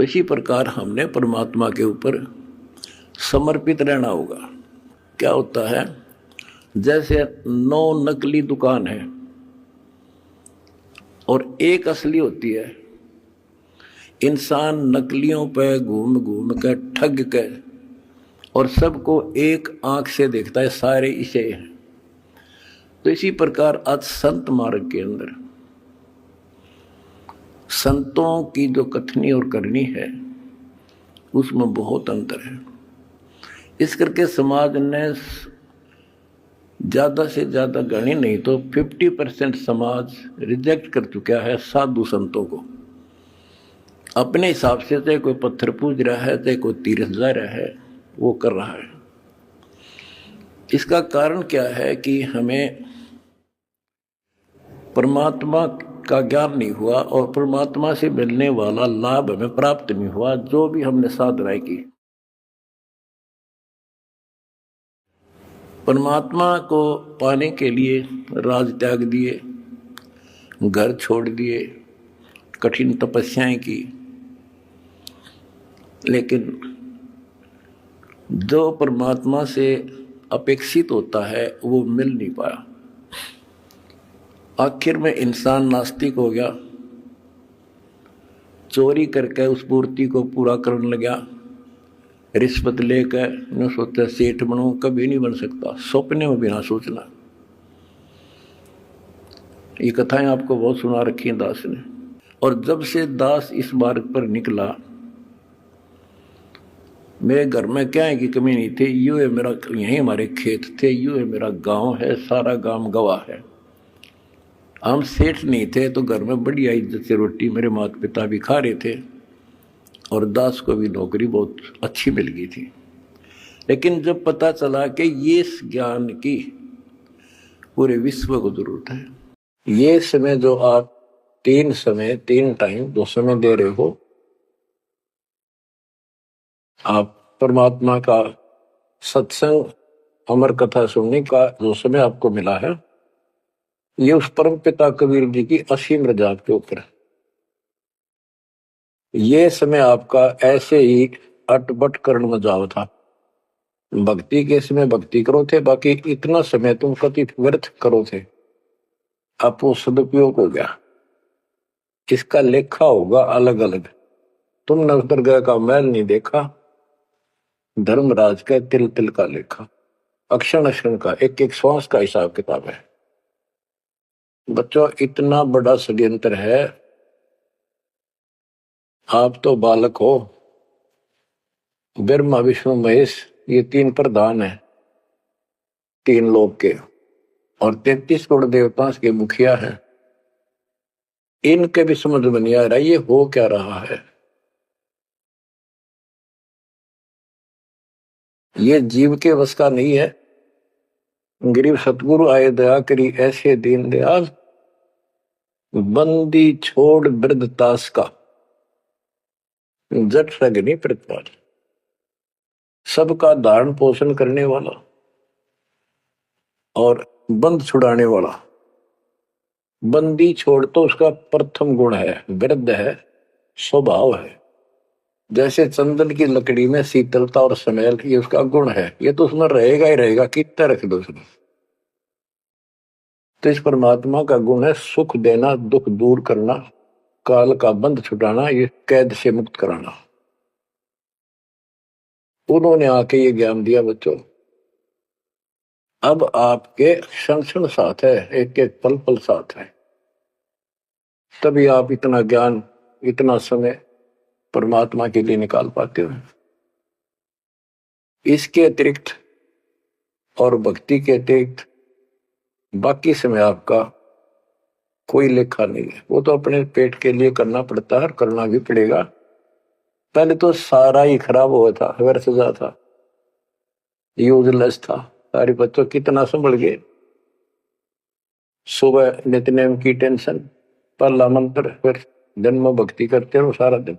तो इसी प्रकार हमने परमात्मा के ऊपर समर्पित रहना होगा। क्या होता है, जैसे 9 नकली दुकान है और एक असली होती है। इंसान नकलियों पे घूम घूम के ठग के और सबको एक आंख से देखता है, सारे इसे हैं। तो इसी प्रकार आज संत मार्ग के अंदर संतों की जो कथनी और करनी है उसमें बहुत अंतर है। इस करके समाज ने ज्यादा से ज्यादा गणी नहीं तो 50% समाज रिजेक्ट कर चुका है साधु संतों को। अपने हिसाब से चाहे कोई पत्थर पूज रहा है, चाहे कोई तीर्थ जा रहा है, वो कर रहा है। इसका कारण क्या है कि हमें परमात्मा का ज्ञान नहीं हुआ और परमात्मा से मिलने वाला लाभ हमें प्राप्त नहीं हुआ। जो भी हमने साधनाएं की, परमात्मा को पाने के लिए राज त्याग दिए, घर छोड़ दिए, कठिन तपस्याएं की, लेकिन जो परमात्मा से अपेक्षित होता है वो मिल नहीं पाया। आखिर में इंसान नास्तिक हो गया, चोरी करके उस पूर्ति को पूरा करने लगा, रिश्वत लेकर न सोचा सेठ बनूं, कभी नहीं बन सकता, सपने में भी ना सोचना। ये कथाएं आपको बहुत सुना रखी हैं दास ने। और जब से दास इस मार्ग पर निकला, मेरे घर में क्या है कि कमी नहीं थी। यूं है मेरा, यहीं हमारे खेत थे, यूं है मेरा गांव है, सारा गांव गवाह है। हम सेठ नहीं थे तो घर में बढ़िया इज्जत से रोटी मेरे माता पिता भी खा रहे थे और दास को भी नौकरी बहुत अच्छी मिल गई थी। लेकिन जब पता चला कि ये ज्ञान की पूरे विश्व को जरूरत है, ये समय जो आप 3 टाइम 2 समय दे रहे हो, आप परमात्मा का सत्संग अमर कथा सुनने का जो समय आपको मिला है, ये उस परम पिता कबीर जी की असीम रजा के ऊपर है। ये समय आपका ऐसे ही अटपट करण में जाओ था। भक्ति के समय भक्ति करो थे, बाकी इतना समय तुम कति व्यर्थ करो थे, अब वो सदुपयोग हो गया। इसका लेखा होगा अलग अलग। तुमने उस दरगाह का मैल नहीं देखा, धर्मराज का तिल तिल का लेखा, अक्षण अक्षण का, एक एक श्वास का हिसाब किताब है। बच्चों, इतना बड़ा षड्यंत्र है। आप तो बालक हो, ब्रह्मा विष्णु महेश ये 3 प्रधान है 3 लोक के, और 33 करोड़ देवता के मुखिया है। इनके भी समझ में नहीं आ रहा ये हो क्या रहा है। ये जीव के वश का नहीं है। गरीब सतगुरु आए दया करी ऐसे दीन दयाल, बंदी छोड़ वृद्ध ताश का, जट सगनी प्रतिपाल। सबका धारण पोषण करने वाला और बंद छुड़ाने वाला। बंदी छोड़ तो उसका प्रथम गुण है, वृद्ध है, स्वभाव है। जैसे चंदन की लकड़ी में शीतलता और स्मेल, ये उसका गुण है, ये तो उसमें रहेगा ही रहेगा, कितना रख दो उसमें। तो इस परमात्मा का गुण है सुख देना, दुख दूर करना, काल का बंध छुटाना, ये कैद से मुक्त कराना। उन्होंने आके ये ज्ञान दिया बच्चों। अब आपके क्षण क्षण साथ है, एक एक पल पल साथ है, तभी आप इतना ज्ञान, इतना समय परमात्मा के लिए निकाल पाते हो। इसके अतिरिक्त और भक्ति के अतिरिक्त बाकी समय आपका कोई लेखा नहीं है। वो तो अपने पेट के लिए करना पड़ता है, करना भी पड़ेगा। पहले तो सारा ही खराब हुआ था, व्यर्थ जा था, यूजलेस था। सारे बच्चों कितना संभल गए। सुबह नित्यनेम की टेंशन, पहला मंत्र, फिर दिन में भक्ति करते रहो सारा दिन,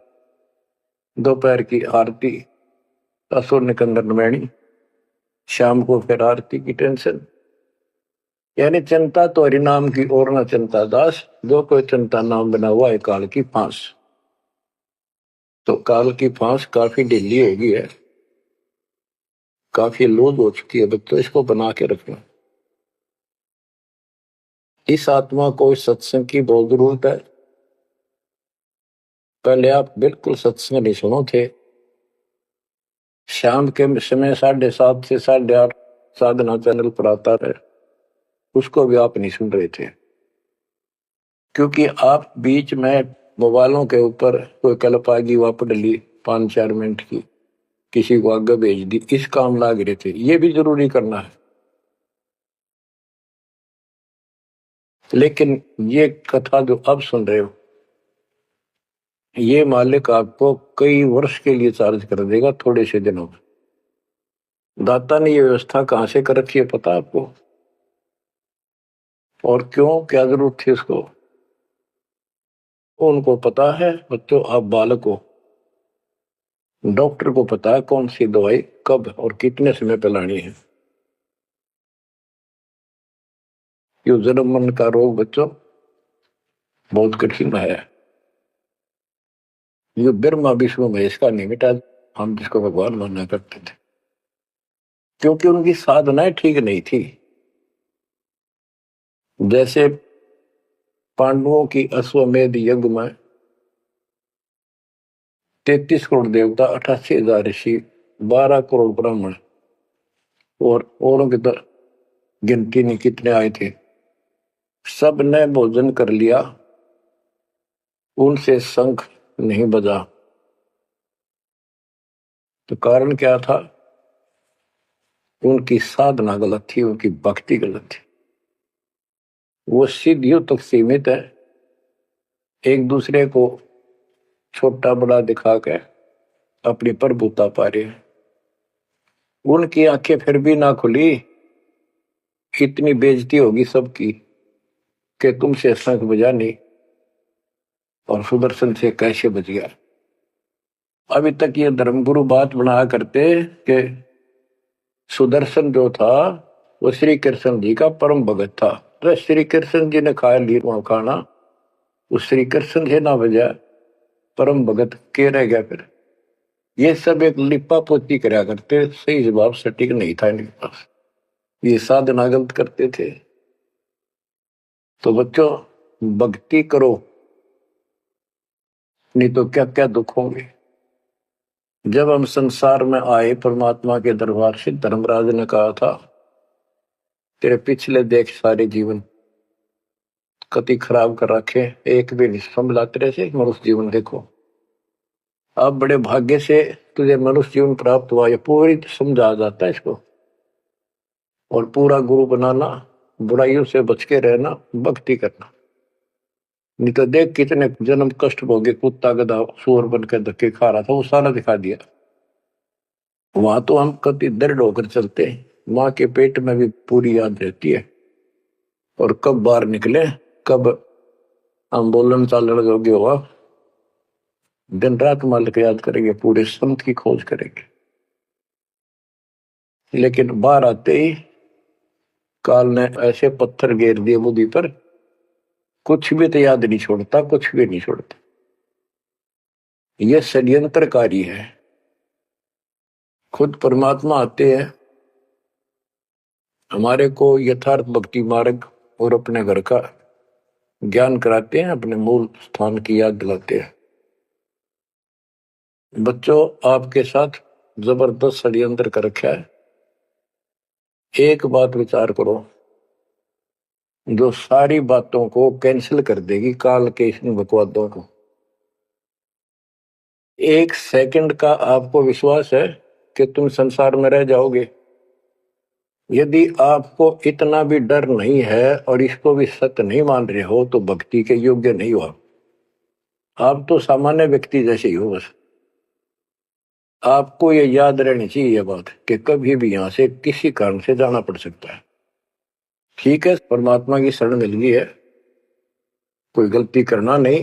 दोपहर की आरती, असुर निकंदन मैणी, शाम को फिर आरती की टेंशन। यानी चिंता तो हरि नाम की और न चिंता दास, जो कोई चिंता नाम बना हुआ है काल की फांस। तो काल की फांस काफी ढीली हो गई है, काफी लूज हो चुकी है बच्चों, इसको बना के रखना। इस आत्मा को इस सत्संग की बहुत जरूरत है। पहले आप बिल्कुल सत्संग नहीं सुनो थे। शाम के समय 7:30 से 8:30 साधना चैनल पर आता है, उसको भी आप नहीं सुन रहे थे, क्योंकि आप बीच में मोबाइलों के ऊपर कोई क्लिप आ गई, वहां पर डली 5-4 मिनट की, किसी को आगे भेज दी, इस काम लाग रहे थे। ये भी जरूरी करना है, लेकिन ये कथा जो अब सुन रहे हो, ये मालिक आपको कई वर्ष के लिए चार्ज कर देगा थोड़े से दिनों में। दाता ने ये व्यवस्था कहां से कर रखी है पता आपको? और क्यों, क्या जरूरत थी उसको? उनको पता है बच्चों, आप बालक हो, डॉक्टर को पता है कौन सी दवाई कब और कितने समय पे लानी है। ये जन्म मन का रोग बच्चों बहुत कठिन है। ये ब्रह्मा विष्णु महेश का नहीं मिटा, हम जिसको भगवान माना करते थे, क्योंकि उनकी साधनाएं ठीक नहीं थी। जैसे पांडवों की अश्वमेध यज्ञ में 33 करोड़ देवता, 88,000 ऋषि, 12 करोड़ ब्राह्मण, और औरों की तो गिनती नहीं कितने आए थे, सब ने भोजन कर लिया, उनसे शंख नहीं बजा। तो कारण क्या था? उनकी साधना गलत थी, उनकी भक्ति गलत थी। वो सिद्धियों तक सीमित है, एक दूसरे को छोटा बड़ा दिखा के अपनी प्रभुता पा रहे हैं। उनकी आंखें फिर भी ना खुली, इतनी बेइज्जती होगी सबकी कि तुमसे शंख बजा नहीं और सुदर्शन से कैसे बच गया। अभी तक ये धर्मगुरु बात बनाया करते कि सुदर्शन जो था वो श्री कृष्ण जी का परम भगत था, तो श्री कृष्ण जी ने खा लिया खाना, उस श्री कृष्ण से ना बजा, परम भगत के रह गया फिर? ये सब एक लिपा पोती कराया करते, सही जवाब सटीक नहीं था इनके पास, ये साधना गलत करते थे। तो बच्चों भक्ति करो, नहीं तो क्या क्या दुख होंगे। जब हम संसार में आए परमात्मा के दरबार से, धर्मराज ने कहा था तेरे पिछले देख सारे जीवन कति खराब कर रखे, एक भी नहीं संभला तेरे से मनुष्य जीवन देखो। अब बड़े भाग्य से तुझे मनुष्य जीवन प्राप्त हुआ, ये पूरी समझा जाता है इसको। और पूरा गुरु बनाना, बुराइयों से बच के रहना, भक्ति करना, नहीं तो देख कितने जन्म कष्ट भोगे, कुत्ता गधा सुअर बन के धक्के खा रहा था, वो सारा दिखा दिया। वहां तो हम कति दृढ़ होकर चलते हैं, माँ के पेट में भी पूरी याद रहती है, और कब बाहर निकले, कब हम बोलन चालन योग्य हुआ, दिन रात मालिक याद करेंगे, पूरे संत की खोज करेंगे। लेकिन बाहर आते ही काल ने ऐसे पत्थर घेर दिए बुद्धि पर, कुछ भी तो याद नहीं छोड़ता, कुछ भी नहीं छोड़ता। यह षड्यंत्रकारी है। खुद परमात्मा आते हैं, हमारे को यथार्थ भक्ति मार्ग और अपने घर का ज्ञान कराते हैं, अपने मूल स्थान की याद दिलाते हैं। बच्चों आपके साथ जबरदस्त षड्यंत्र कर रखा है। एक बात विचार करो, जो सारी बातों को कैंसिल कर देगी, काल के इन बकवादों को। एक सेकंड का आपको विश्वास है कि तुम संसार में रह जाओगे? यदि आपको इतना भी डर नहीं है और इसको भी सत्य नहीं मान रहे हो, तो भक्ति के योग्य नहीं हो आप तो सामान्य व्यक्ति जैसे ही हो। बस आपको ये याद रहनी चाहिए ये बात कि कभी भी यहां से किसी कारण से जाना पड़ सकता है। ठीक है, परमात्मा की शरण मिल गई है, कोई गलती करना नहीं,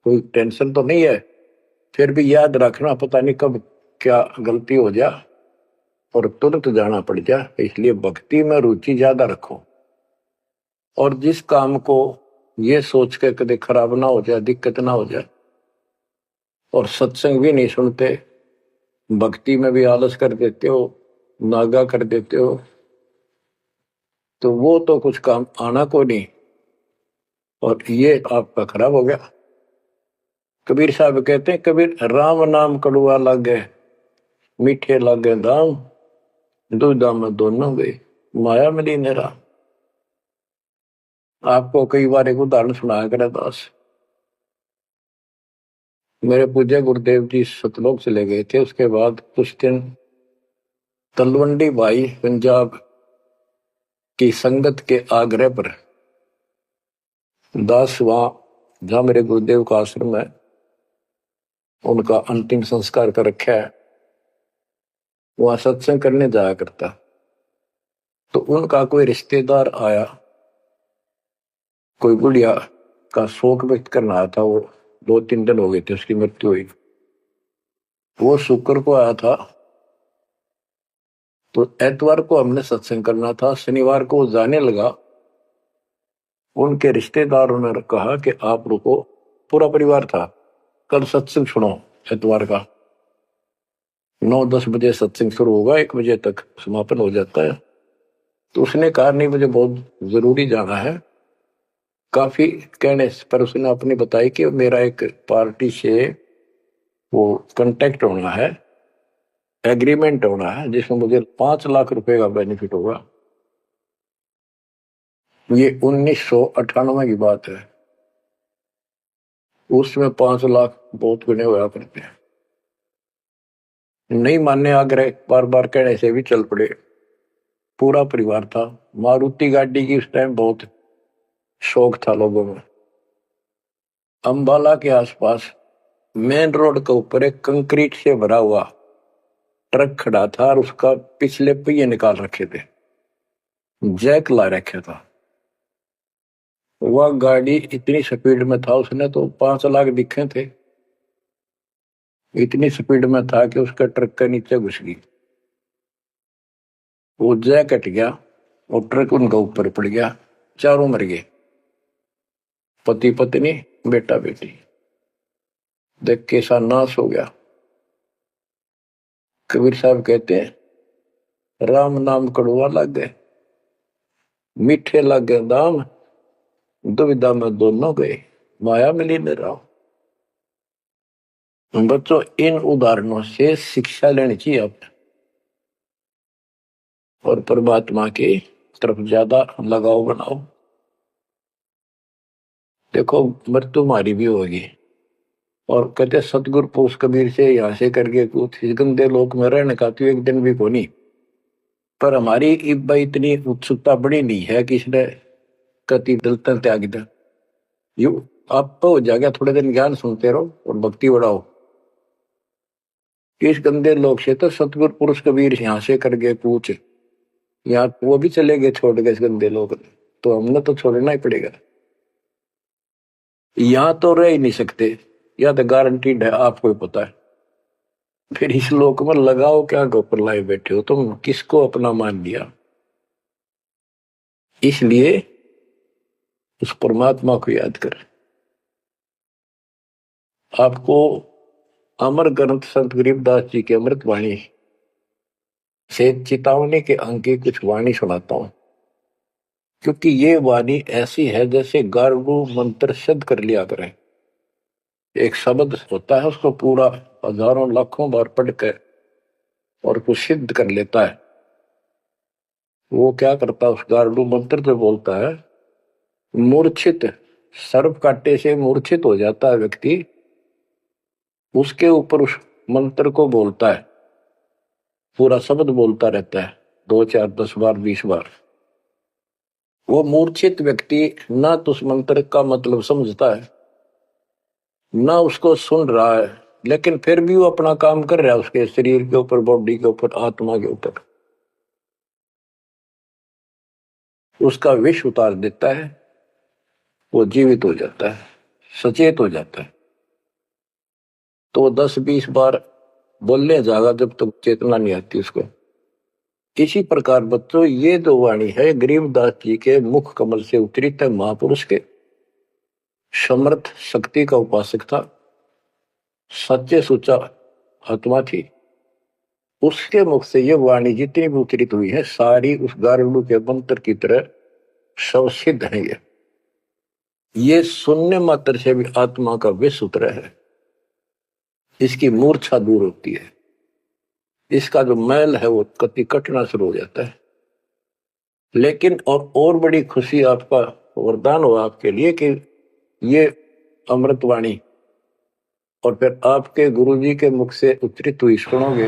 कोई टेंशन तो नहीं है, फिर भी याद रखना पता नहीं कब क्या गलती हो जाए और तुरंत जाना पड़ जाए। इसलिए भक्ति में रुचि ज्यादा रखो, और जिस काम को ये सोच के कभी खराब ना हो जाए, दिक्कत ना हो जाए, और सत्संग भी नहीं सुनते, भक्ति में भी आलस कर देते हो, नागा कर देते हो, तो वो तो कुछ काम आना को नहीं, और ये आपका खराब हो गया। कबीर साहब कहते हैं, कबीर राम नाम कड़ुआ लागे, मीठे लागे दाम, दुविधा में दोनों गए, माया मिली नेरा। आपको कई बार एक उदाहरण सुनाया करे दास। मेरे पूज्य गुरुदेव जी सतलोक चले गए थे, उसके बाद कुछ दिन तलवंडी भाई पंजाब की संगत के आग्रह पर दास वहां जहां मेरे गुरुदेव का आश्रम है, उनका अंतिम संस्कार कर रखा है, वहां सत्संग करने जाया करता। तो उनका कोई रिश्तेदार आया, कोई बुढ़िया का शोक व्यक्त करना आया था। वो 2-3 दिन हो गए थे उसकी मृत्यु हुई। वो शुक्र को आया था, तो एतवार को हमने सत्संग करना था, शनिवार को जाने लगा। उनके रिश्तेदारों ने कहा कि आप रुको, पूरा परिवार था, कल सत्संग सुनो एतवार का, 9-10 बजे सत्संग शुरू होगा, 1 बजे तक समापन हो जाता है। तो उसने कहा नहीं, मुझे बहुत जरूरी जाना है। काफी कहने पर उसने अपनी बताई कि मेरा एक पार्टी से वो कांटेक्ट होना है, एग्रीमेंट होना है, जिसमें मुझे 5 लाख रुपए का बेनिफिट होगा। ये 1998 की बात है। उसमें 5 लाख बहुत गुने हुआ अपने पे। नहीं मानने आग्रह बार बार कहने से भी चल पड़े। पूरा परिवार था। मारुति गाड़ी की उस टाइम बहुत शौक था लोगों में। अंबाला के आसपास मेन रोड के ऊपर एक कंक्रीट से भरा हुआ ट्रक खड़ा था और उसका पिछले पहिए निकाल रखे थे, जैक ला रखा था। वह गाड़ी इतनी स्पीड में था, उसने तो 5 लाख दिखे थे, इतनी स्पीड में था कि उसका ट्रक के नीचे घुस गई। वो जैक कट गया और ट्रक उनका ऊपर पड़ गया। चारों मर गए, पति पत्नी बेटा बेटी। देख कैसा नाश हो गया। कबीर साहब कहते हैं, राम नाम कड़वा लागे, मीठे लागे दाम, दुविधा में दोनों गए, माया मिली निराम। बच्चों, इन उदाहरणों से शिक्षा लेनी चाहिए आपने, और परमात्मा की तरफ ज्यादा लगाव बनाओ। देखो, मृत्यु हमारी भी होगी, और कहते सतगुरु पुरुष कबीर से यहाँ से करके कुछ गंदे लोक में रहने का तो एक दिन भी को नहीं। पर हमारी इतनी उत्सुकता बड़ी नहीं है कि इसने कति दलता त्याग दे। यू आप तो हो जाएगा, थोड़े दिन ज्ञान सुनते रहो और भक्ति बढ़ाओ। इस गंदे लोग से तो सतगुरु पुरुष कबीर यहाँ से करके पूछ, यहाँ वो भी चले गए छोड़ के इस गंदे लोग, तो हमने तो छोड़ना ही पड़ेगा। यहाँ तो रह ही नहीं सकते, या तो गारंटीड है, आपको ही पता है। फिर इस लोक में लगाओ क्या, गोपर लाए बैठे हो तुम, किसको अपना मान लिया। इसलिए उस परमात्मा को याद कर। आपको अमर ग्रंथ संत गरीबदास जी के अमृत वाणी से चेतावनी के अंक की कुछ वाणी सुनाता हूं, क्योंकि ये वाणी ऐसी है जैसे गारगु मंत्र सिद्ध कर लिया करें। एक शब्द होता है, उसको पूरा हजारों लाखों बार पढ़ कर और कुछ सिद्ध कर लेता है। वो क्या करता है, उस गारडू मंत्र जो बोलता है, मूर्छित सर्प काटे से मूर्छित हो जाता है व्यक्ति, उसके ऊपर उस मंत्र को बोलता है, पूरा शब्द बोलता रहता है 2, 4, 10 बार, 20 बार। वो मूर्छित व्यक्ति ना तो उस मंत्र का मतलब समझता है, ना उसको सुन रहा है, लेकिन फिर भी वो अपना काम कर रहा है उसके शरीर के ऊपर, बॉडी के ऊपर, आत्मा के ऊपर। उसका विष उतार देता है, वो जीवित हो जाता है, सचेत हो जाता है। तो 10-20 बार बोलने जाएगा जब तक चेतना नहीं आती उसको। इसी प्रकार बच्चों, ये जो वाणी है गरीबदास जी के मुख कमल से उतरी था। महापुरुष के समर्थ शक्ति का उपासक था, सच्चे सुचा आत्मा थी, उसके मुख से ये वाणी जितनी भी उच्चरित हुई है सारी उस गारुड़ के मंत्र की तरह शवसिद्ध है। ये सुनने मात्र से भी आत्मा का विष उतर है, इसकी मूर्छा दूर होती है, इसका जो मैल है वो कति कटना शुरू हो जाता है। लेकिन और बड़ी खुशी आपका वरदान हो आपके लिए कि ये अमृतवाणी और फिर आपके गुरुजी के मुख से उच्चरित हुई सुनोगे।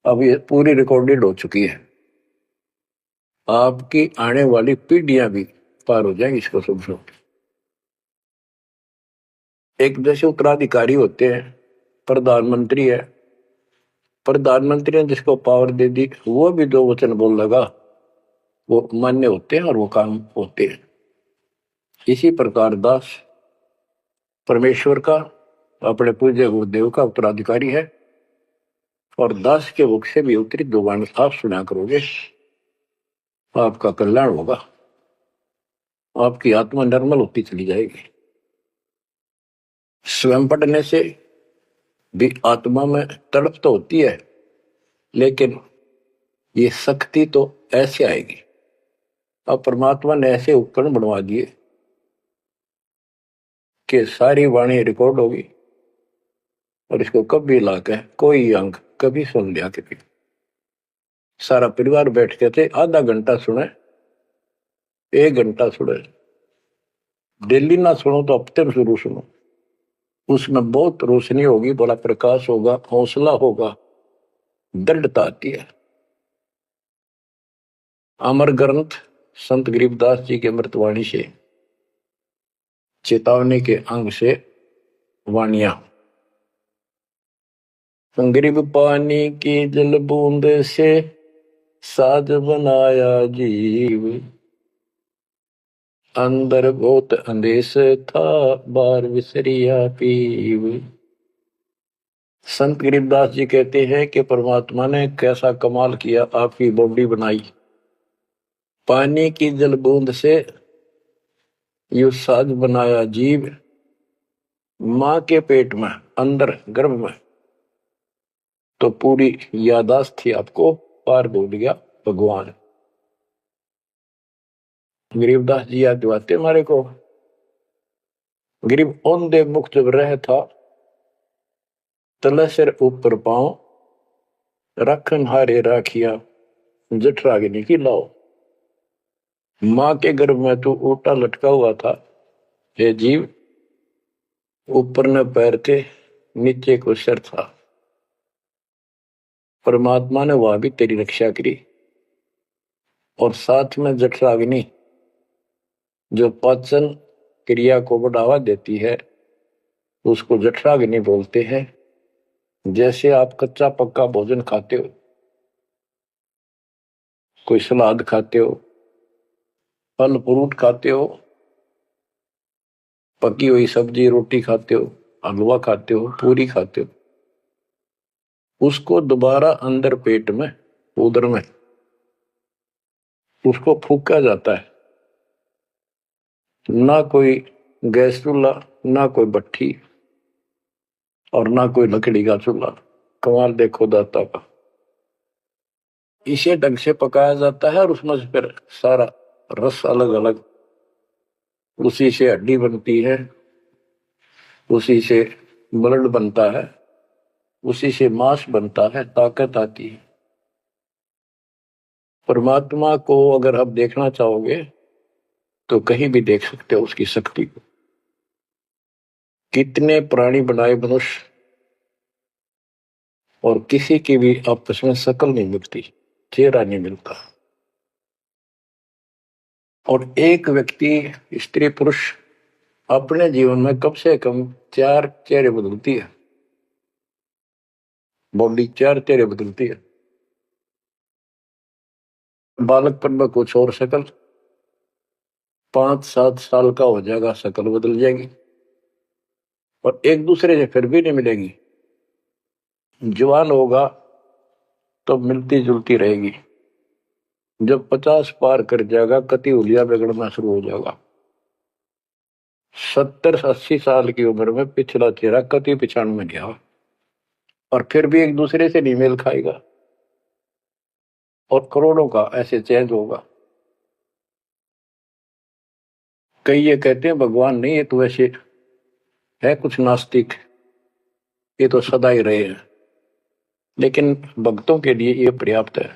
अब ये पूरी रिकॉर्डेड हो चुकी है, आपकी आने वाली पीढ़ियां भी पार हो जाएंगी इसको सुन। एक जैसे उत्तराधिकारी होते हैं, प्रधानमंत्री है, प्रधानमंत्री ने जिसको पावर दे दी वो भी दो वचन बोल लगा वो मान्य होते हैं और वो काम होते हैं। इसी प्रकार दास परमेश्वर का अपने पूज्य गुरुदेव का उत्तराधिकारी है और दास के मुख से भी उत्तरी दो वाणी आप सुना करोगे, आपका कल्याण होगा, आपकी आत्मा निर्मल होती चली जाएगी। स्वयं पढ़ने से भी आत्मा में तड़प तो होती है, लेकिन ये शक्ति तो ऐसे आएगी। अब परमात्मा ने ऐसे उपकरण बनवा दिए कि सारी वाणी रिकॉर्ड होगी और इसको कभी लाके कोई अंग कभी सुन लिया कभी सारा परिवार बैठ के थे आधा घंटा सुने, 1 घंटा सुने, डेली ना सुनो तो हफ्ते में शुरू सुनो, उसमें बहुत रोशनी होगी, बड़ा प्रकाश होगा, हौसला होगा, दृढ़ता आती है। अमर ग्रंथ संत गरीबदास जी के अमृतवाणी से चेतावनी के अंग से वाणियां। गरीब पानी की जल बूंद से साज बनाया जीव, अंदर बहुत अंदेश था बार विसरिया पीव। संत गरीबदास जी कहते हैं कि परमात्मा ने कैसा कमाल किया, आपकी बॉडी बनाई, पानी की जल बूंद से यू साज बनाया जीव, मां के पेट में अंदर गर्भ में तो पूरी यादाश्त थी आपको, पार बोल गया भगवान। गरीबदास जी याद दिवाते हमारे को, गरीब औंधे मुख जब रह था तले सिर ऊपर पांव, रखन हारे राखिया जठराग्नि की लाओ। मां के गर्भ में तू उल्टा लटका हुआ था हे जीव, ऊपर न पैर थे नीचे को सिर था, परमात्मा ने वहां भी तेरी रक्षा करी। और साथ में जठराग्नि जो पाचन क्रिया को बढ़ावा देती है उसको जठराग्नि बोलते हैं। जैसे आप कच्चा पक्का भोजन खाते हो, कोई सलाद खाते हो, फल फ्रूट खाते हो, पकी हुई सब्जी रोटी खाते हो, हलवा खाते हो, पूरी खाते हो, उसको दोबारा अंदर पेट में उदर में उसको फूका जाता है। ना कोई गैस चूल्हा, ना कोई भट्ठी और ना कोई लकड़ी का चूल्हा, कमाल देखो दाता का। इसे ढंग से पकाया जाता है और उसमें से फिर सारा रस अलग अलग, उसी से हड्डी बनती है, उसी से ब्लड बनता है, उसी से मांस बनता है, ताकत आती है। परमात्मा को अगर आप देखना चाहोगे तो कहीं भी देख सकते हो उसकी शक्ति को। कितने प्राणी बनाए मनुष्य और किसी की भी आपस में शकल नहीं मिलती, चेहरा नहीं मिलता। और एक व्यक्ति स्त्री पुरुष अपने जीवन में कम से कम 4 चेहरे बदलती है, बॉडी 4 चेहरे बदलती है। बालकपन में कुछ और शकल, 5-7 साल का हो जाएगा शकल बदल जाएगी और एक दूसरे से फिर भी नहीं मिलेगी। जवान होगा तो मिलती जुलती रहेगी, जब 50 पार कर जाएगा कति उलिया बिगड़ना शुरू हो जाएगा। 70-80 साल की उम्र में पिछला चेहरा कति पिछाड़ में गया और फिर भी एक दूसरे से नहीं मेल खाएगा और करोड़ों का ऐसे चेंज होगा। कई ये कहते हैं भगवान नहीं है, तो ऐसे है कुछ नास्तिक, ये तो सदा ही रहे हैं, लेकिन भक्तों के लिए ये पर्याप्त है।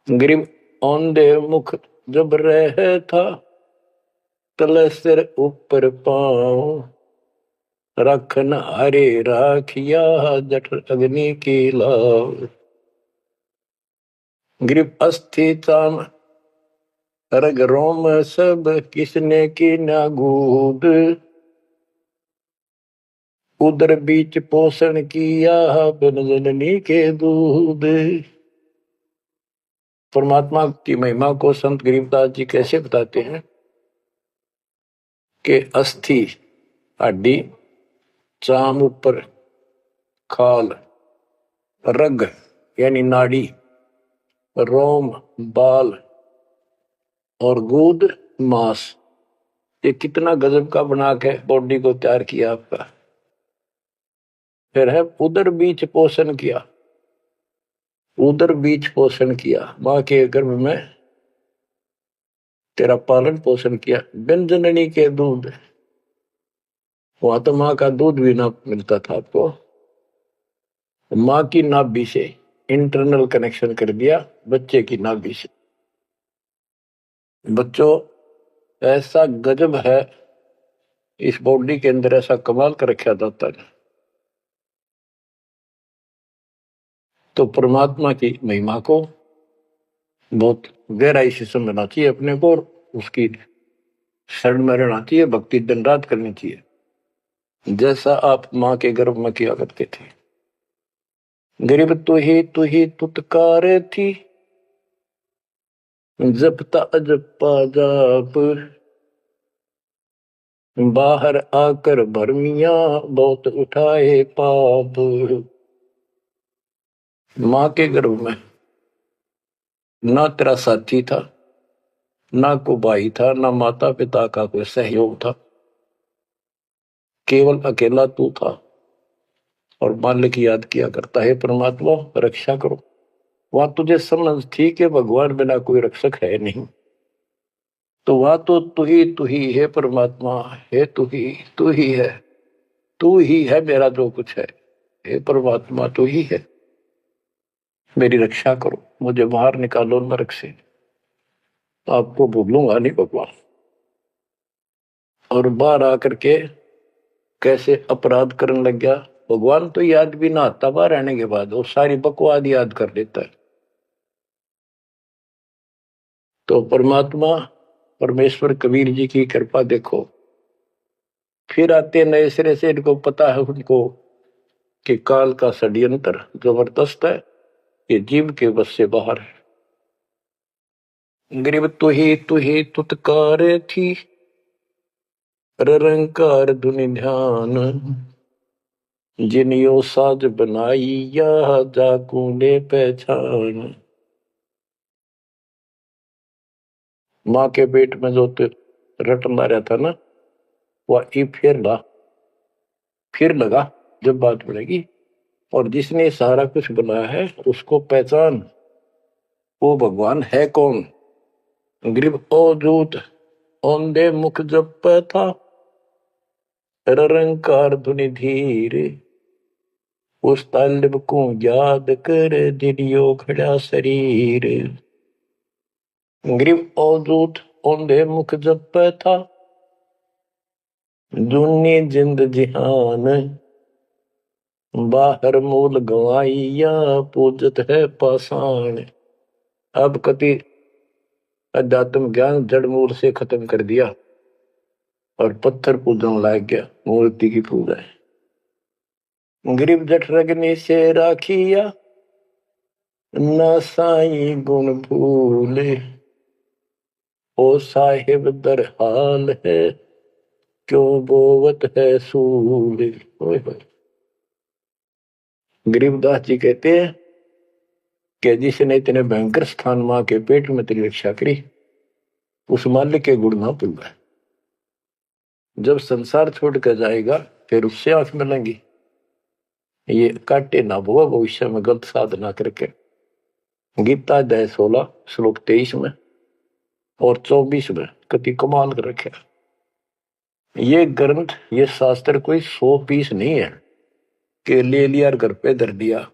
ग्रीव औंधे मुख जब रह था, तले सिर ऊपर पांव, रखन हरे राखिया, जठर अग्नि की लाव। ग्रीव अस्थि चाम रग रोम सब, किसने की ना गूद, उदर बीच पोषण किया, बिन जननी के दूध। परमात्मा की महिमा को संत गरीबदास जी कैसे बताते हैं कि अस्थि हड्डी, चाम ऊपर खाल, रग यानी नाड़ी, रोम बाल और गूद मांस, ये कितना गजब का बना के बॉडी को तैयार किया आपका। फिर है उदर बीच पोषण किया, उदर बीच पोषण किया, मां के गर्भ में तेरा पालन पोषण किया, बिन जननी के दूध। वहां तो मां का दूध भी ना मिलता था आपको, मां की नाभि से इंटरनल कनेक्शन कर दिया बच्चे की नाभि से। बच्चों, ऐसा गजब है इस बॉडी के अंदर, ऐसा कमाल कर रखा जाता है। तो परमात्मा की महिमा को बहुत गहराई से समझना चाहिए अपने को, और उसकी शरण में रहना चाहिए, भक्ति दिन रात करनी चाहिए, जैसा आप मां के गर्भ में किया करते थे। गरीब तू ही तुतकार थी, जपता अजपा जाप, बाहर आकर भरमिया, बहुत उठाए पाप। मां के गर्भ में ना तेरा साथी था, ना को भाई था, ना माता पिता का कोई सहयोग था, केवल अकेला तू था। और मालिक याद किया करता है, परमात्मा रक्षा करो। वहां तुझे समझ थी कि भगवान बिना कोई रक्षक है नहीं, तो वहां तो तू ही है परमात्मा, है तू ही है, तू ही है मेरा जो कुछ है। हे परमात्मा तू ही है, मेरी रक्षा करो, मुझे बाहर निकालो नरक से, आपको भूलूंगा नहीं भगवान। और बाहर आकर के कैसे अपराध करने लग गया भगवान, तो याद भी ना आता बाहर रहने के बाद, वो सारी बकवाद याद कर लेता है। तो परमात्मा परमेश्वर कबीर जी की कृपा देखो, फिर आते नए सिरे से, इनको पता है उनको कि काल का षड्यंत्र जबरदस्त है, ये जीव के बस से बाहर है। गरीब तू ही तुतकार थी, रंकार धुनि ध्यान, जिनियो साज बनाई या, जाकू ने पहचान। मां के पेट में जो रट मारा था ना, वह ई फिर लगा जब बात बढ़ेगी, और जिसने सारा कुछ बनाया है उसको पहचान, वो भगवान है कौन। गरीब अवधूत औंधे मुख जप था, रंकार धुनि धीर, उस तालिब को याद कर, दिलियो खड़ा शरीर। गरीब अवधूत औंधे मुख जप था, दुनी जिंद जिहान, बाहर मूल गवाइया, पूजत है पाषाण। अब कति अध्यात्म ज्ञान जड़ मूल से खत्म कर दिया और पत्थर पूजन लाग गया, मूर्ति की पूजा है। गरीब जठ रगनी से राखिया, ना साई गुण भूले, ओ साहिब दर हाल है, क्यों बोवत है सूल। गरीबदास जी कहते हैं कि जिसने इतने भयंकर स्थान मां के पेट में तेरी रक्षा करी, उस मालिक के गुण ना भूल। जब संसार छोड़ कर जाएगा फिर उससे आंख मिलेंगी। ये काटे ना वो भविष्य में गलत साधना करके। गीता अध्याय 16 श्लोक 23 में और 24 में कति कमाल कर रखे। ये ग्रंथ ये शास्त्र कोई 100 पीस नहीं है कि ले लिया और घर पे धर दिया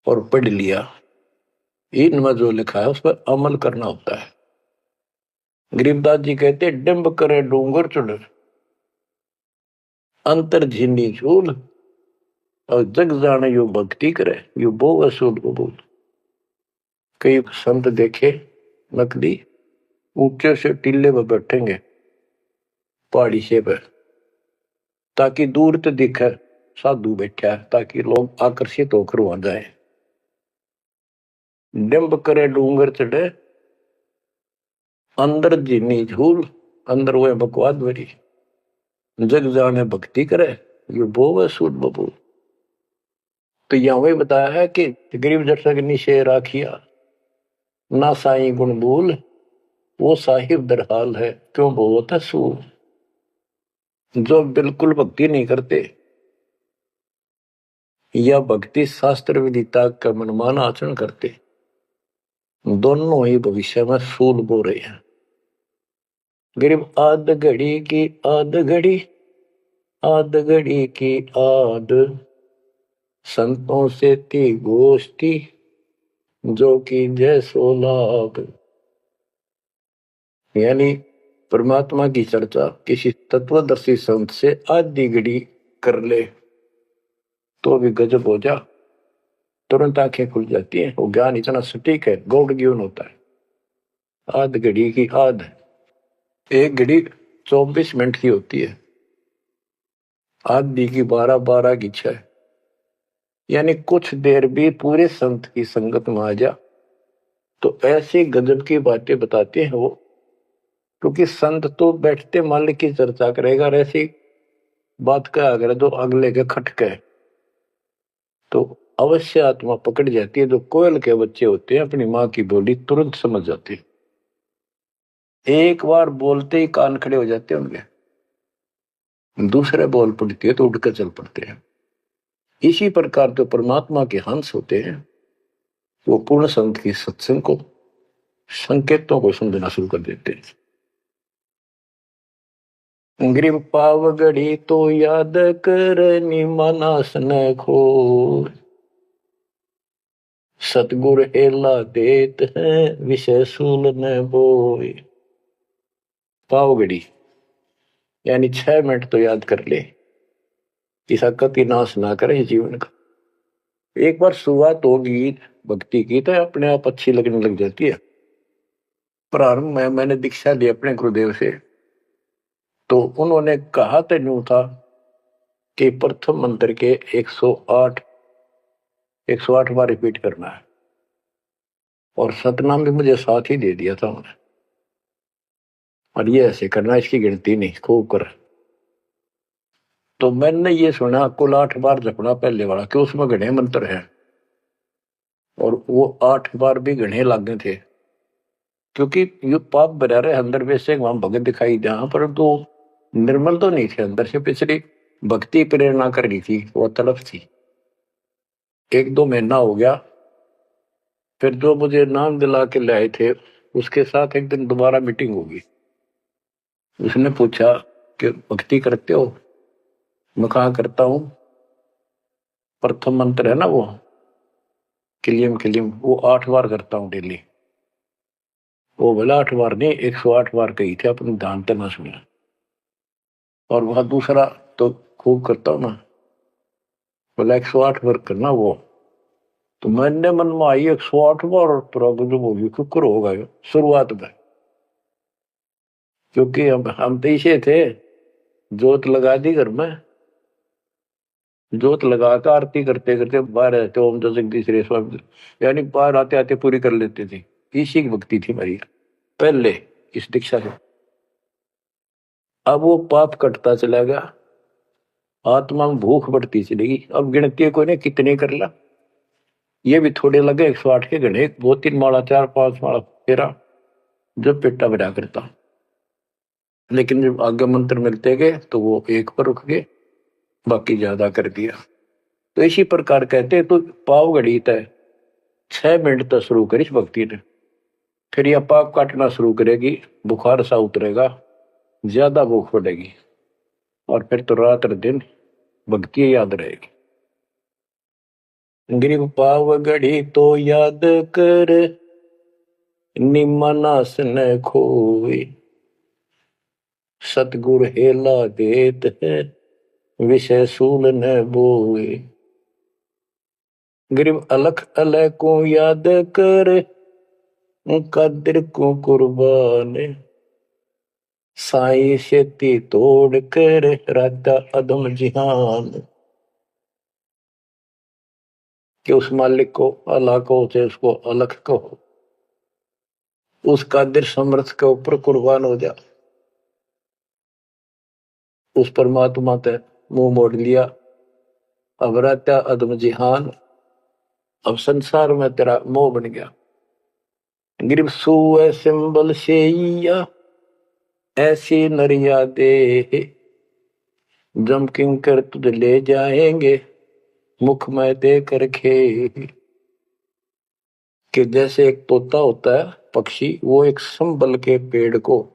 और पढ़ लिया। इनमें जो लिखा है उस पर अमल करना होता है। गरीबदास जी कहते डिंब करे डूंगर चढ़ अंतर झीनी झूल और जग जाने यो भक्ति करे यो बो वसूल कबूल। कई संत देखे नकली ऊंचे से टीले पर बैठेंगे पहाड़ी से पर, ताकि दूर तो दिखे साधु बैठा है, ताकि लोग आकर्षित होकर वहां जाए। डिंब करे डूंगर चढ़े अंदर जीनी झूल, अंदर वो बकवाद भरी जग जाने भक्ति करे ये बो वसूल बबूल। तो यहां वही बताया है कि गरीब जटक निशे राखिया ना साई गुण भूल वो साहिब दरहाल है क्यों बहुत सूल। जो बिल्कुल भक्ति नहीं करते या भक्ति शास्त्र विदिता का मनमान आचरण करते, दोनों ही भविष्य में सूल बो रहे हैं। गरीब आध घड़ी की आध घड़ी आध घड़ी की आध संतों से थी गोष्ठी जो कि जैसो लाभ। यानी परमात्मा की चर्चा किसी तत्वदर्शी संत से आधी घड़ी कर ले तो भी गजब हो जा, तुरंत आंखें खुल जाती हैं। वो ज्ञान इतना सटीक है, गौड़ ज्ञान होता है। आध घड़ी की आध, एक घड़ी 24 मिनट की होती है, आधी की 12 की 6। यानी कुछ देर भी पूरे संत की संगत में आ जा तो ऐसी गजब की बातें बताते हैं वो, क्योंकि संत तो बैठते मालिक की चर्चा करेगा और ऐसी बात का अगर जो अगले के खटके तो अवश्य आत्मा पकड़ जाती है। जो कोयल के बच्चे होते हैं अपनी माँ की बोली तुरंत समझ जाते हैं, एक बार बोलते ही कान खड़े हो जाते हैं उनके, दूसरे बोल पड़ती है तो उठकर चल पड़ते हैं। इसी प्रकार जो परमात्मा के हंस होते हैं वो पूर्ण संत की सत्संग को संकेतों को समझना शुरू कर देते हैं। ग्रीव पावगढ़ी तो याद करनी मानस न खो सतगुर हेला देत है विषय सूल न बोए। पावगढ़ी यानी 6 मिनट तो याद कर ले, इसा कति नाश ना करे जीवन का। एक बार शुरुआत होगी भक्ति की तो अपने आप अच्छी लगने लग जाती है। प्रारंभ में मैंने दीक्षा ली अपने गुरुदेव से, तो उन्होंने कहा तो न्यू था कि प्रथम मंत्र के 108 बार रिपीट करना है, और सतनाम भी मुझे साथ ही दे दिया था उन्होंने, और ये ऐसे करना, इसकी गिनती नहीं, खूब कर। तो मैंने ये सुना कुल 8 बार जपना पहले वाला, कि उसमें घने मंत्र हैं और वो 8 बार भी घने लागे थे, क्योंकि ये पाप भरा रहे अंदर वैसे वहां भगत दिखाई जहां पर तो निर्मल तो नहीं थे अंदर से, पिछली भक्ति प्रेरणा कर रही थी, वो तड़प थी। 1-2 महीना हो गया, फिर जो मुझे नाम दिला के लाए थे उसके साथ एक दिन दोबारा मीटिंग होगी। उसने पूछा कि भक्ति करते हो? मैं कहा करता हूं। प्रथम मंत्र है ना वो किलियम किलियम, वो 8 बार करता हूं डेली। वो बोला 8 बार नहीं, 108 बार कही थे, अपने ध्यान से ना सुना। और वहां दूसरा तो खूब करता हूं ना, बोला 108 बार करना वो। तो मैंने मन में आई 108 बार, प्रभु होगी शुक्र होगा शुरुआत में, क्योंकि हम तो इसे थे, जोत लगा दी घर में, जोत लगाकर आरती करते करते बाहर आते ओम जगदीश रे स्वामी, यानी बाहर आते आते पूरी कर लेते थे। इसी की भक्ति थी मेरी पहले इस दीक्षा से। अब वो पाप कटता चला गया, आत्मा में भूख बढ़ती चलेगी। अब गिनती कोई ने कितने कर ला, ये भी थोड़े लगे 108 के गणे, 2-3 माला 4-5 माला फेरा जब पेटा भरा करता। लेकिन जब आगे मंत्र मिलते गए तो वो एक पर रुक गए, बाकी ज्यादा कर दिया। तो इसी प्रकार कहते तो पाव घड़ी तय 6 मिनट तक शुरू करी भक्ति ने, फिर यह पाप काटना शुरू करेगी, बुखार सा उतरेगा, ज्यादा भूख पड़ेगी, और फिर तो रात दिन भक्ति याद रहेगी। ग्रीव पाव घड़ी तो याद कर, निमनास न खोए, सतगुर हेला देत है, विषय सूल न बोए। ग्रीव अलख अलय को याद कर, कदर को कुर्बान, साई शेती तोड़ कर राधा अदम जिहान। कि उस मालिक को अल्लाह को चाहे उसको अलख कहो, उस कादिर समर्थ के ऊपर कुर्बान हो जा। उस परमात्मा ते मुंह मोड़ लिया, अब रहता अदम जिहान, अब संसार में तेरा मोह बन गया। गिरब सुए सिंबल शेया, ऐसी नरिया दे, जम किंकर तुझे ले जाएंगे, मुख में दे कर खे। कि जैसे एक तोता होता है पक्षी, वो एक संबल के पेड़ को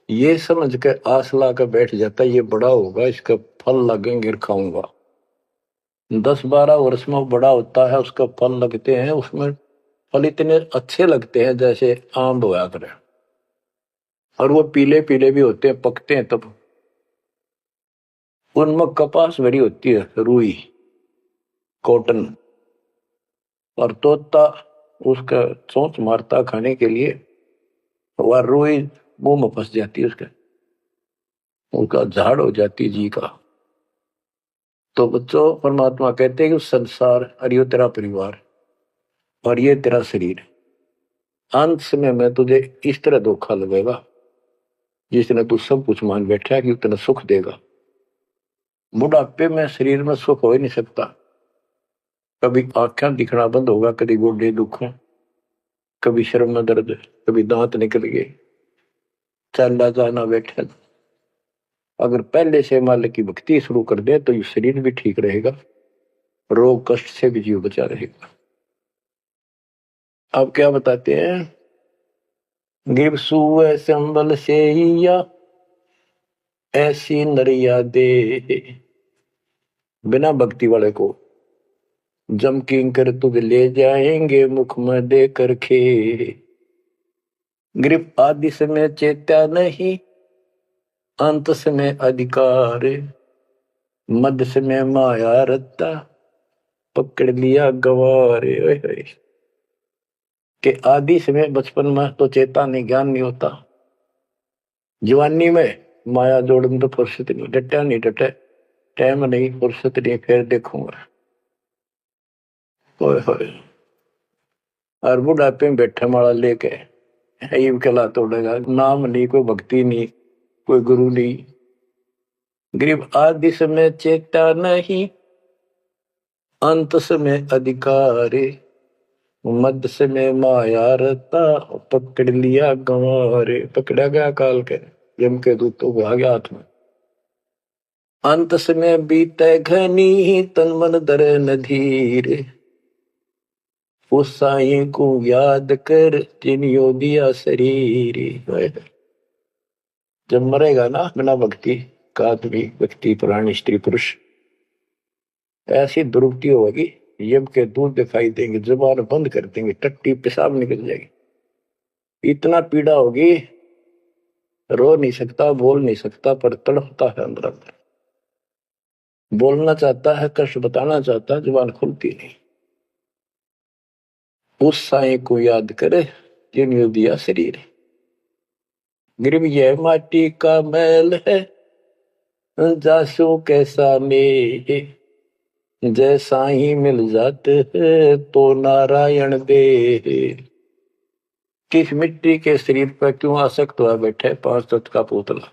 ये समझ के आस ला कर बैठ जाता है, ये बड़ा होगा, इसका फल लगेंगे, खाऊंगा। 10-12 वर्ष में बड़ा होता है, उसका फल लगते हैं, उसमें फल इतने अच्छे लगते हैं जैसे आम होया करे, और वो पीले पीले भी होते हैं, पकते हैं तब। उनमें कपास भरी होती है, रुई, कॉटन, और तोता उसका चोंच मारता खाने के लिए, वह रुई मुंह में फंस जाती है, उसका झाड़ हो जाती जी का। तो बच्चों, परमात्मा कहते हैं कि संसार और ये तेरा परिवार और ये तेरा शरीर, अंत समय में तुझे इस तरह धोखा लगेगा जिसने तू सब कुछ मान बैठा है कि उतना सुख देगा। बुढ़ापे में शरीर में सुख हो ही नहीं सकता। कभी आंखें दिखना बंद होगा, कभी गोडे दुख, कभी शर्म में दर्द, कभी दांत निकल गए, चलना जाना बैठा। अगर पहले से मालिक की भक्ति शुरू कर दे तो ये शरीर भी ठीक रहेगा, रोग कष्ट से भी जीव बचा रहेगा। अब क्या बताते हैं, गिर सुए संबल से या, ऐसी नरिया दे। बिना भक्ति वाले को जम किंकर तुझे ले जाएंगे, मुख में दे कर खे। ग्रिप आदि समय चेत्या नहीं, अंत समय अधिकार, मध्य समय माया रत्ता, पकड़ लिया गवारे। के आदि समय बचपन में तो चेता नहीं, ज्ञान नहीं होता। जवानी में माया जोड़न तो फुर्सत नहीं, डटा नहीं डटे, टाइम नहीं, फुर्सत नहीं, फिर देखूंगा। और बुढ़ापे में बैठे माला लेके कला तोड़ेगा, नाम नहीं, कोई भक्ति नहीं, कोई गुरु नहीं। गरीब आदि समय चेता नहीं, अंत समय अधिकारी, मध्य समय माया रता, पकड़ लिया गंवारे। पकड़ा गया काल के, यम के दूत तो भाग हाथ में। अंत समय बीते घनी, तन मन दरे नधीर, उस साई को याद कर, जिन्हों दिया शरीर। जब मरेगा ना बिना भक्ति का आदमी, व्यक्ति, प्राणी, स्त्री, पुरुष, ऐसी दुर्गति होगी, यम के दूध दिखाई देंगे, जुबान बंद कर देंगे, टट्टी पेशाब निकल जाएगी। इतना पीड़ा होगी, रो नहीं सकता, बोल नहीं सकता, पर तड़पता है अंदर अंदर। बोलना चाहता है, कष्ट बताना चाहता है, जुबान खुलती नहीं। उस साई को याद करे, जिन्हों दिया शरीर। गिरब यह माटी का मैल है, जासू कैसा में, जैसा ही मिल जाते है तो नारायण दे। किस मिट्टी के शरीर पर क्यों आसक्त हुआ बैठे 5 तत्व का पुतला,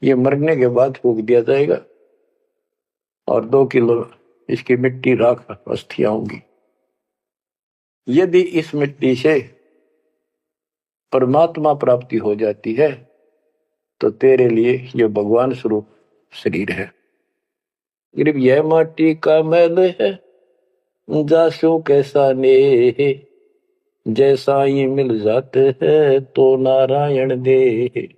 ये मरने के बाद फूक दिया जाएगा, और 2 किलो इसकी मिट्टी राख अस्थियां होंगी। यदि इस मिट्टी से परमात्मा प्राप्ति हो जाती है तो तेरे लिए ये भगवान स्वरूप शरीर है। गिरब यह माटी का मैल है, जासू कैसा ने, जैसा ही मिल जाते है तो नारायण दे।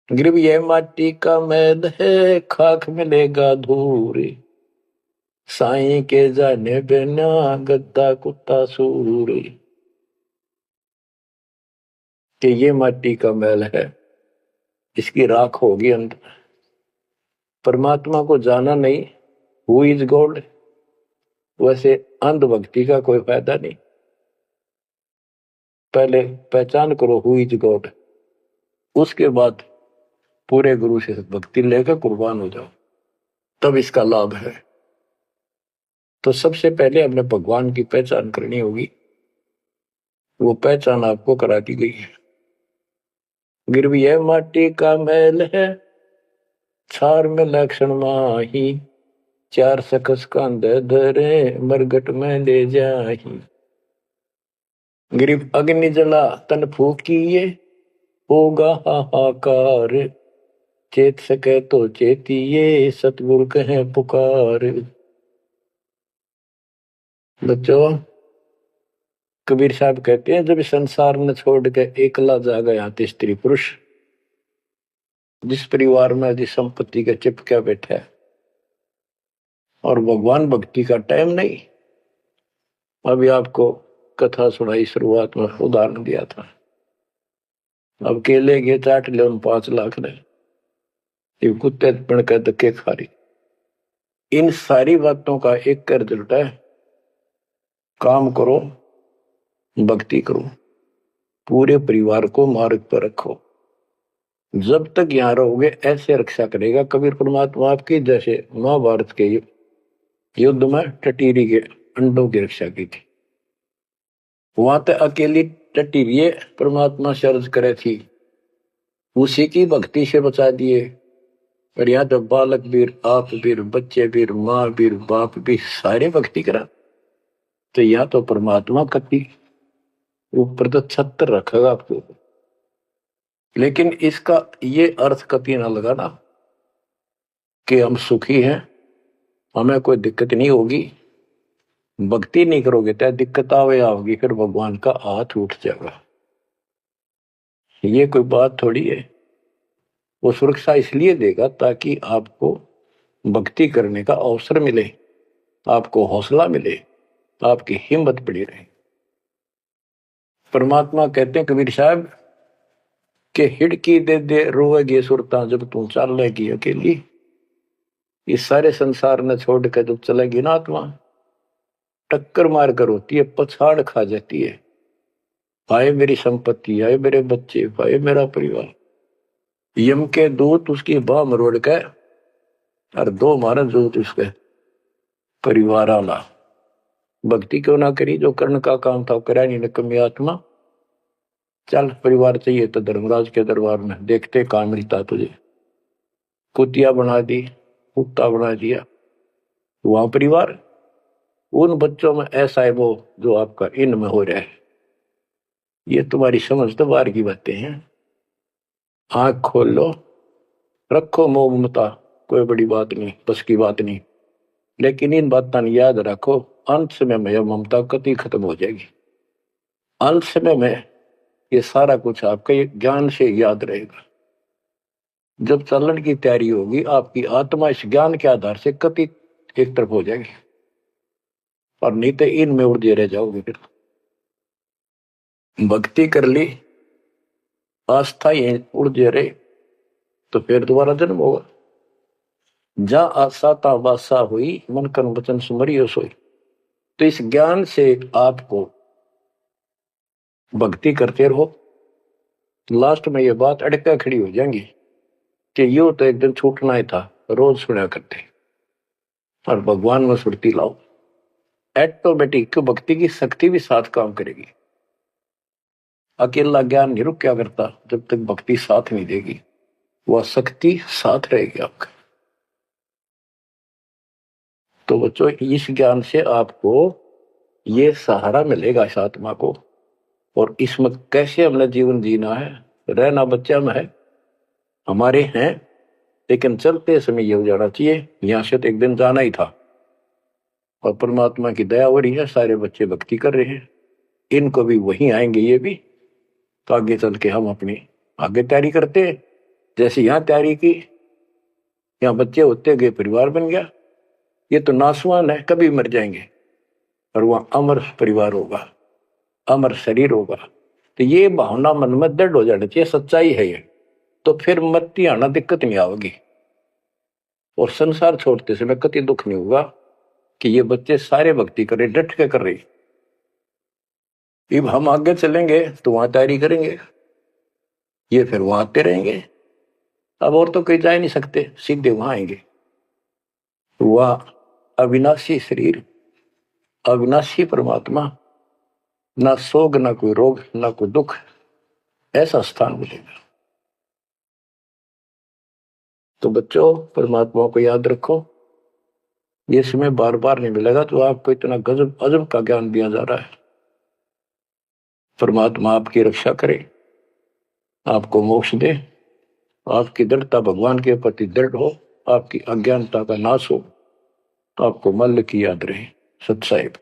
गिरब यह माटी का मैल है, खाक मिलेगा धूर, साईं के जाने बिना गद्दा कुत्ता सूर। कि ये माटी का मैल है, इसकी राख होगी अंत। परमात्मा को जाना नहीं, हु इज गॉड, वैसे अंधभक्ति का कोई फायदा नहीं। पहले पहचान करो हु इज गॉड, उसके बाद पूरे गुरु से भक्ति लेकर कुर्बान हो जाओ, तब इसका लाभ है। तो सबसे पहले हमने भगवान की पहचान करनी होगी, वो पहचान आपको करा दी गई है। गिरवी यह माटी का मैल है, छार में लक्षण माही, चार सकस कांधे धरे मरगट में ले जाही। गिरिव अग्नि जला तन फूकिए, होगा हाहाकार, चेत सके तो चेतिए, सतगुरु कहे पुकार। बच्चों, कबीर साहब कहते हैं जब संसार न छोड़ के एकला जा गया स्त्री पुरुष, जिस परिवार में जिस संपत्ति के चिपका बैठा है और भगवान भक्ति का टाइम नहीं। अभी आपको कथा सुनाई, शुरुआत में उदाहरण दिया था। अब केले के चाट ले 5 लाख ने, कुत्ते बन कर धक्के खा रही। इन सारी बातों का एक कर रिजल्ट है, काम करो, भक्ति करो, पूरे परिवार को मार्ग पर रखो। जब तक यहां रहोगे ऐसे रक्षा करेगा कबीर परमात्मा आपकी, जैसे महाभारत के युद्ध में टटीरी के अंडों की रक्षा की थी। वहां तक अकेली टटीरी परमात्मा से अर्ज करे थी, उसी की भक्ति से बचा दिए। और यहाँ तो बालक वीर, आप वीर, बच्चे वीर, माँ वीर, बाप भी सारे भक्ति करा। तो यहाँ तो परमात्मा कति ऊपर तो छत्र रखेगा आपको। लेकिन इसका ये अर्थ कति ना लगाना कि हम सुखी हैं, हमें कोई दिक्कत नहीं होगी। भक्ति नहीं करोगे तो दिक्कत आओगी, फिर भगवान का हाथ उठ जाएगा। ये कोई बात थोड़ी है। वो सुरक्षा इसलिए देगा ताकि आपको भक्ति करने का अवसर मिले, आपको हौसला मिले, आपकी हिम्मत बड़ी रहे। परमात्मा कहते हैं कबीर साहब के हिड़की दे दे रोएगी सुरता, जब तू चल लेगी अकेली। इस सारे संसार ने छोड़ कर जब चलेगी ना आत्मा, टक्कर मार कर होती है, पछाड़ खा जाती है। आए मेरी संपत्ति, आए मेरे बच्चे, आए मेरा परिवार। यम के दूत उसकी बाह मरोड़ के और 2 मारा दूत उसके परिवार आला। भक्ति क्यों ना करी, जो कर्ण का काम था करा नहीं, निकम्मी आत्मा। चल परिवार चाहिए तो धर्मराज के दरबार में देखते कहां मिलता तुझे। कुतिया बना दी, कुत्ता बना दिया, वहां परिवार। उन बच्चों में ऐसा है वो जो आपका इनमें हो रहा है। ये तुम्हारी समझ तो बाहर की बातें हैं। आंख खोल लो, रखो मोह ममता, कोई बड़ी बात नहीं, बस की बात नहीं। लेकिन इन बातों याद रखो, अंत समय में यह ममता कति खत्म हो जाएगी। अंत समय में ये सारा कुछ आपके ज्ञान से याद रहेगा। जब चलन की तैयारी होगी, आपकी आत्मा इस ज्ञान के आधार से कति एक तरफ हो जाएगी, और नहीं तो इनमें उलझे रह जाओगे। फिर भक्ति कर ली, आस्था ही उलझे रहे, तो फिर दोबारा जन्म होगा। जा आशा ता बासा हुई, मन कन वचन सुमरियो सोई। तो इस ज्ञान से आपको भक्ति करते रहो। लास्ट में ये बात अड़का खड़ी हो जाएंगी कि यो तो एक दिन छूटना ही था, रोज सुना करते। और भगवान में सुरती लाओ, ऑटोमेटिक भक्ति की शक्ति भी साथ काम करेगी। अकेला ज्ञान नहीं रुक क्या करता, जब तक भक्ति साथ नहीं देगी, वह शक्ति साथ रहेगी आपका। तो बच्चों, इस ज्ञान से आपको ये सहारा मिलेगा इस आत्मा को और इसमें कैसे हमने जीवन जीना है, रहना बच्चा में है, हमारे हैं, लेकिन चलते समय ये हो जाना चाहिए यहां से तो एक दिन जाना ही था। और परमात्मा की दया हो रही है, सारे बच्चे भक्ति कर रहे हैं, इनको भी वहीं आएंगे ये भी, तो आगे चल के हम अपनी आगे तैयारी करते हैं। जैसे यहाँ तैयारी की, यहाँ बच्चे होते गए, परिवार बन गया। ये तो नासवान है, कभी मर जाएंगे, और वहां अमर परिवार होगा, अमर शरीर होगा। तो ये भावना मन में दृढ़ हो जानी चाहिए, सच्चाई है ये, तो फिर मरती आना दिक्कत नहीं आवेगी, और संसार छोड़ते समय कति दुख नहीं होगा कि ये बच्चे सारे भक्ति करे, डट के कर रही। अब हम आगे चलेंगे तो वहां तैयारी करेंगे, ये फिर वहां आते रहेंगे, अब और तो कहीं जा नहीं सकते, सीधे वहां आएंगे। वह अविनाशी शरीर, अविनाशी परमात्मा, ना सोग, ना कोई रोग, ना कोई दुख, ऐसा स्थान मिलेगा। तो बच्चों, परमात्मा को याद रखो, ये समय बार बार नहीं मिलेगा, तो आपको इतना गजब अजब का ज्ञान दिया जा रहा है। परमात्मा आपकी रक्षा करे, आपको मोक्ष दे, आपकी दृढ़ता भगवान के प्रति दृढ़ हो, आपकी अज्ञानता का नाश हो, तो आपको मल्ल की याद रहे। सत साहिब।